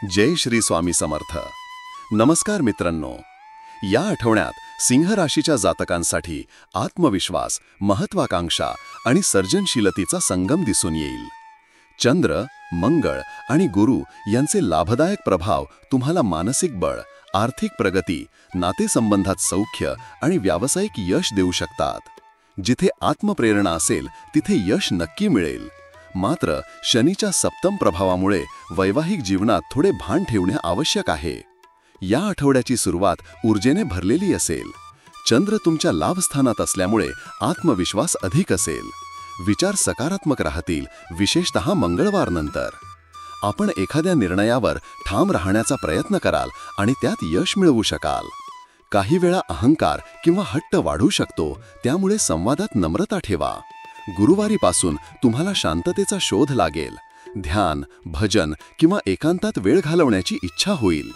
जय श्री स्वामी समर्थ. नमस्कार मित्रांनो. या आठवड्यात सिंह राशीच्या जातकांसाठी आत्मविश्वास, महत्वाकांक्षा आणि सर्जनशीलतेचा संगम दिसून येईल. चंद्र, मंगळ आणि गुरु यांचे लाभदायक प्रभाव तुम्हाला मानसिक बळ, आर्थिक प्रगती, नातेसंबंधात सौख्य आणि व्यावसायिक यश देऊ शकतात. जिथे आत्मप्रेरणा असेल तिथे यश नक्की मिळेल. मात्र शनीच्या सप्तम प्रभावामुळे वैवाहिक जीवनात थोडे भान ठेवणे आवश्यक आहे. या आठवड्याची सुरुवात ऊर्जेने भरलेली असेल. चंद्र तुमच्या लाभस्थानात असल्यामुळे आत्मविश्वास अधिक असेल. विचार सकारात्मक राहतील, विशेषतः मंगळवारनंतर. आपण एखाद्या निर्णयावर ठाम राहण्याचा प्रयत्न कराल आणि त्यात यश मिळवू शकाल. काही वेळा अहंकार किंवा हट्ट वाढू शकतो, त्यामुळे संवादात नम्रता ठेवा. गुरुवारीपासून तुम्हाला शांततेचा शोध लागेल. ध्यान, भजन किंवा एकांतात वेळ घालवण्याची इच्छा होईल.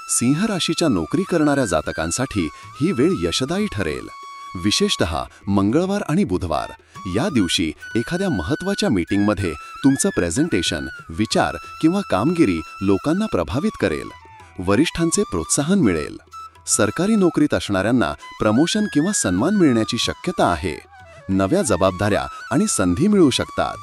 सिंह राशीच्या नोकरी करणाऱ्या जातकांसाठी ही वेळ यशदायी ठरेल. विशेषतः मंगळवार आणि बुधवार या दिवशी एखाद्या महत्त्वाच्या मीटिंगमध्ये तुमचं प्रेझेंटेशन, विचार किंवा कामगिरी लोकांना प्रभावित करेल. वरिष्ठांचे प्रोत्साहन मिळेल. सरकारी नोकरीत असणाऱ्यांना प्रमोशन किंवा सन्मान मिळण्याची शक्यता आहे. नव्या जबाबदाऱ्या आणि संधी मिळू शकतात.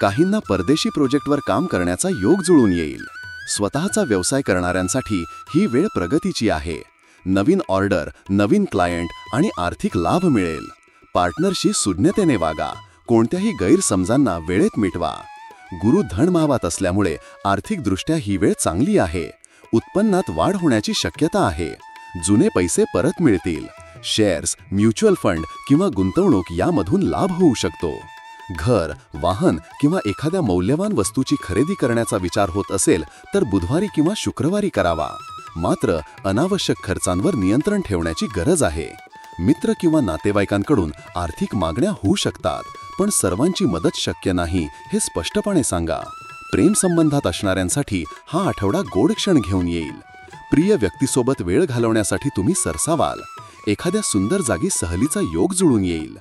काहींना परदेशी प्रोजेक्टवर काम करण्याचा योग जुळून येईल. स्वतःचा व्यवसाय करणाऱ्यांसाठी ही वेळ प्रगतीची आहे. नवीन ऑर्डर, नवीन क्लायंट आणि आर्थिक लाभ मिळेल. पार्टनरशी सुज्ञतेने वागा. कोणत्याही गैरसमजांना वेळेत मिटवा. गुरु धनभावात असल्यामुळे आर्थिकदृष्ट्या ही वेळ चांगली आहे. उत्पन्नात वाढ होण्याची शक्यता आहे. जुने पैसे परत मिळतील. शेअर्स, म्युच्युअल फंड किंवा गुंतवणूक यामधून लाभ होऊ शकतो. घर, वाहन किंवा एखाद्या मौल्यवान वस्तूची खरेदी करण्याचा विचार होत असेल तर बुधवारी किंवा शुक्रवारी करावा. मात्र अनावश्यक खर्चांवर नियंत्रण ठेवण्याची गरज आहे. मित्र किंवा नातेवाईकांकडून आर्थिक मागण्या होऊ शकतात, पण सर्वांची मदत शक्य नाही हे स्पष्टपणे सांगा. प्रेम संबंधात असणाऱ्यांसाठी हा आठवडा गोड क्षण घेऊन येईल. प्रिय व्यक्तीसोबत वेळ घालवण्यासाठी तुम्ही सरसावाल. एखाद्या सुंदर जागी सहलीचा योग जुळून येईल.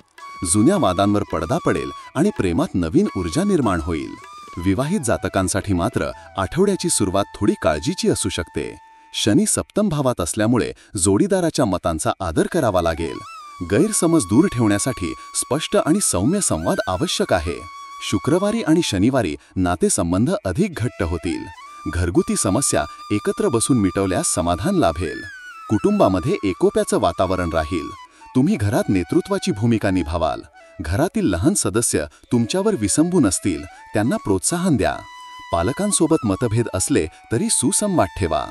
जुन्या वादांवर पडदा पडेल आणि प्रेमात नवीन ऊर्जा निर्माण होईल. विवाहित जातकांसाठी मात्र आठवड्याची सुरुवात थोडी काळजीची असू शकते. शनी सप्तम भावात असल्यामुळे जोडीदाराच्या मतांचा आदर करावा लागेल. गैरसमज दूर ठेवण्यासाठी स्पष्ट आणि सौम्य संवाद आवश्यक आहे. शुक्रवारी आणि शनिवारी नातेसंबंध अधिक घट्ट होतील. घरगुती समस्या एकत्र बसून मिटवल्यास समाधान लाभेल. कुटुंबामध्ये एकोप्याचं वातावरण राहील. तुम्ही घरात नेतृत्वाची भूमिका निभावाल. घरातील लहान सदस्य तुमच्यावर विसंबून असतील, त्यांना प्रोत्साहन द्या. पालकांसोबत मतभेद असले तरी सुसंवाद ठेवा.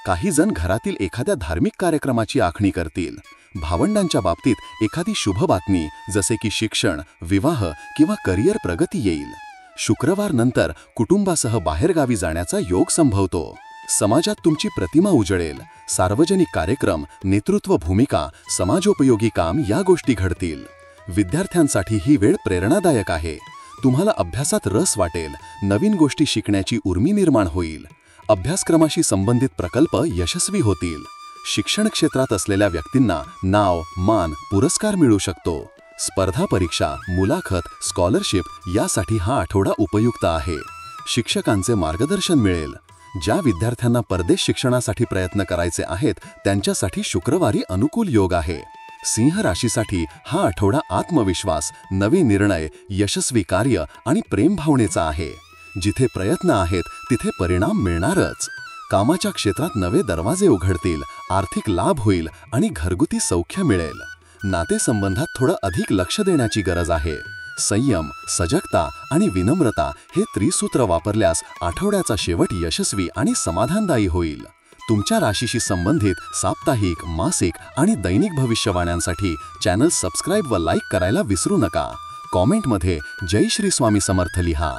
काही जण घरातील एखाद्या धार्मिक कार्यक्रमाची आखणी करतील. भावंडांच्या बाबतीत एखादी शुभ बातमी जसे की शिक्षण, विवाह किंवा करिअर प्रगती येईल. शुक्रवार नंतर कुटुंबासह बाहेरगावी जाण्याचा योग संभवतो. समाजात तुमची प्रतिमा उजळेल. सार्वजनिक कार्यक्रम, नेतृत्व भूमिका, समाजोपयोगी काम या गोष्टी घडतील. विद्यार्थ्यांसाठी ही वेळ प्रेरणादायक आहे. तुम्हाला अभ्यासात रस वाटेल. नवीन गोष्टी शिकण्याची उर्मी निर्माण होईल. अभ्यासक्रमाशी संबंधित प्रकल्प यशस्वी होतील. शिक्षण क्षेत्रात असलेल्या व्यक्तींना नाव, मान, पुरस्कार मिळू शकतो. स्पर्धा परीक्षा, मुलाखत, स्कॉलरशिप यासाठी हा आठवडा उपयुक्त आहे. शिक्षकांचे मार्गदर्शन मिळेल. ज्या विद्यार्थ्यांना परदेश शिक्षणासाठी प्रयत्न करायचे आहेत त्यांच्यासाठी शुक्रवारी अनुकूल योग आहे. सिंह राशीसाठी हा आठवडा आत्मविश्वास, नवे निर्णय, यशस्वी कार्य आणि प्रेम भावनेचा आहे. जिथे प्रयत्न आहेत तिथे परिणाम मिळणारच. कामाच्या क्षेत्रात नवे दरवाजे उघडतील. आर्थिक लाभ होईल आणि घरगुती सौख्य मिळेल. नातेसंबंधात थोडं अधिक लक्ष देण्याची गरज आहे. संयम, सजगता आणि विनम्रता हे त्रिसूत्र वापरल्यास आठवड्याचा शेवट यशस्वी आणि समाधानदायी होईल. तुमच्या राशीशी संबंधित साप्ताहिक, मासिक आणि दैनिक भविष्यवाण्यांसाठी चॅनल सबस्क्राईब व लाईक करायला विसरू नका. कॉमेंटमध्ये जय श्री स्वामी समर्थ लिहा.